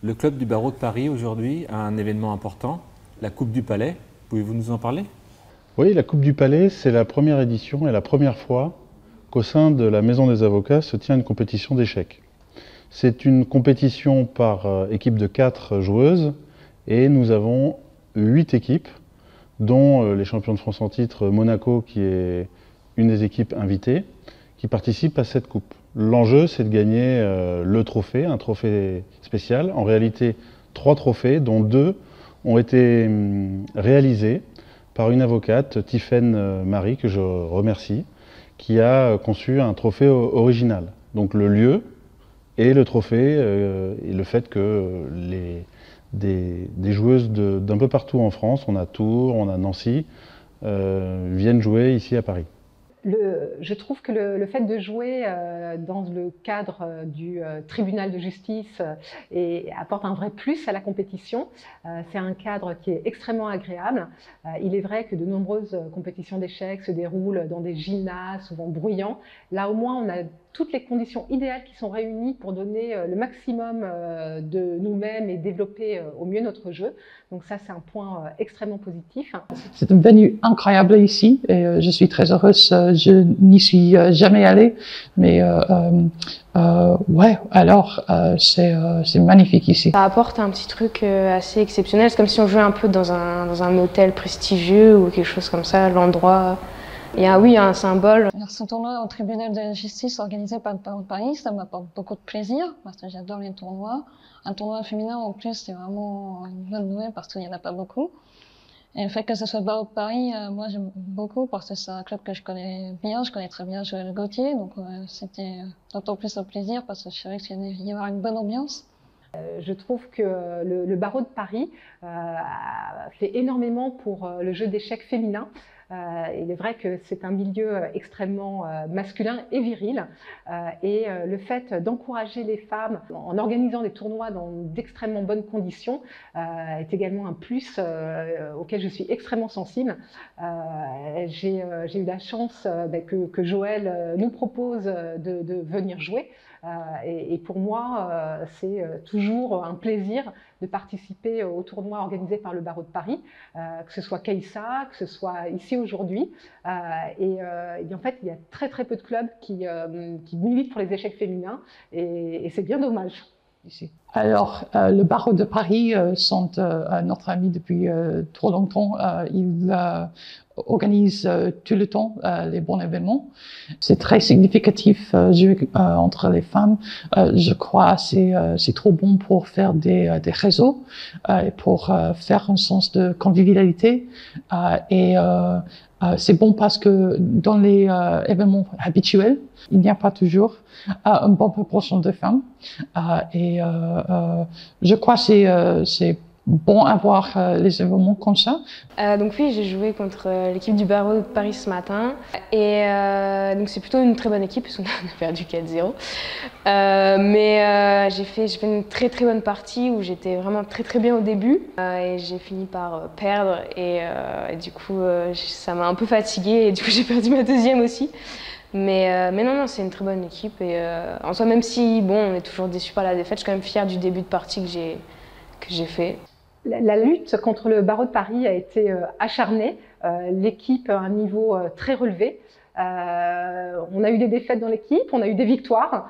Le club du barreau de Paris aujourd'hui a un événement important, la Coupe du Palais. Pouvez-vous nous en parler? Oui, la Coupe du Palais, c'est la première édition et la première fois qu'au sein de la Maison des Avocats se tient une compétition d'échecs. C'est une compétition par équipe de 4 joueuses et nous avons 8 équipes, dont les champions de France en titre Monaco, qui est une des équipes invitées, qui participent à cette coupe. L'enjeu, c'est de gagner le trophée, un trophée spécial. En réalité, 3 trophées, dont 2 ont été réalisés par une avocate, Tiffaine Marie, que je remercie, qui a conçu un trophée original. Donc le lieu et le trophée et le fait que des joueuses d'un peu partout en France, on a Tours, on a Nancy, viennent jouer ici à Paris. Je trouve que le fait de jouer dans le cadre du tribunal de justice apporte un vrai plus à la compétition. C'est un cadre qui est extrêmement agréable. Il est vrai que de nombreuses compétitions d'échecs se déroulent dans des gymnases, souvent bruyants. Là, au moins, on a toutes les conditions idéales qui sont réunies pour donner le maximum de nous-mêmes et développer au mieux notre jeu. Donc ça, c'est un point extrêmement positif. C'est une venue incroyable ici et je suis très heureuse. Je n'y suis jamais allée, mais ouais, alors c'est magnifique ici. Ça apporte un petit truc assez exceptionnel. C'est comme si on jouait un peu dans un hôtel prestigieux ou quelque chose comme ça. L'endroit, il y a oui un symbole. Ce tournoi au tribunal de justice organisé par le barreau de Paris, ça m'apporte beaucoup de plaisir parce que j'adore les tournois. Un tournoi féminin en plus, c'est vraiment une bonne nouvelle parce qu'il n'y en a pas beaucoup. Et le fait que ce soit le barreau de Paris, moi j'aime beaucoup parce que c'est un club que je connais bien, je connais très bien Joël Gauthier, donc c'était d'autant plus un plaisir parce que je savais qu'il allait y avoir une bonne ambiance. Je trouve que le barreau de Paris fait énormément pour le jeu d'échecs féminin. Il est vrai que c'est un milieu extrêmement masculin et viril et le fait d'encourager les femmes en organisant des tournois dans d'extrêmement bonnes conditions est également un plus auquel je suis extrêmement sensible. J'ai eu la chance que Joël nous propose de venir jouer et pour moi c'est toujours un plaisir de participer aux tournois organisés par le barreau de Paris, que ce soit Caysa, que ce soit ici aujourd'hui. Et en fait, il y a très très peu de clubs qui militent pour les échecs féminins et c'est bien dommage. Ici. Alors, le barreau de Paris sont notre ami depuis trop longtemps. Ils organisent tout le temps les bons événements. C'est très significatif entre les femmes. Je crois que c'est trop bon pour faire des réseaux et pour faire un sens de convivialité. C'est bon parce que dans les événements habituels, il n'y a pas toujours une bonne proportion de femmes. Je crois que c'est bon avoir les événements comme ça. Donc oui, j'ai joué contre l'équipe du barreau de Paris ce matin. Et donc c'est plutôt une très bonne équipe, parce qu'on a perdu 4-0. Mais j'ai fait une très très bonne partie où j'étais vraiment très très bien au début. Et j'ai fini par perdre et du coup ça m'a un peu fatiguée et du coup j'ai perdu ma deuxième aussi. Mais non, c'est une très bonne équipe et en soi, même si bon, on est toujours déçu par la défaite, je suis quand même fière du début de partie que j'ai fait. La lutte contre le barreau de Paris a été acharnée. L'équipe a un niveau très relevé. On a eu des défaites dans l'équipe, on a eu des victoires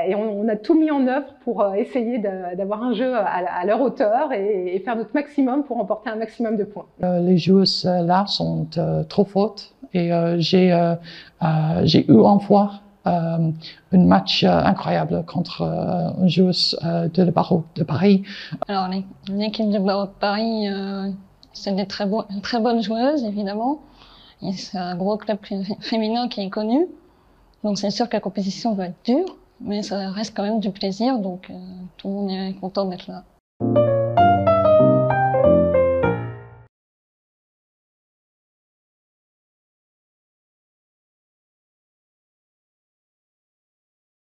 et on a tout mis en œuvre pour essayer d'avoir un jeu à leur hauteur et faire notre maximum pour remporter un maximum de points. Les joueuses là sont trop fortes et j'ai eu une fois un match incroyable contre une joueuse de le barreau de Paris. Alors l'équipe du barreau de Paris, c'est des très bonnes joueuses évidemment. C'est un gros club féminin qui est connu, donc c'est sûr que la compétition va être dure, mais ça reste quand même du plaisir, donc tout le monde est content d'être là.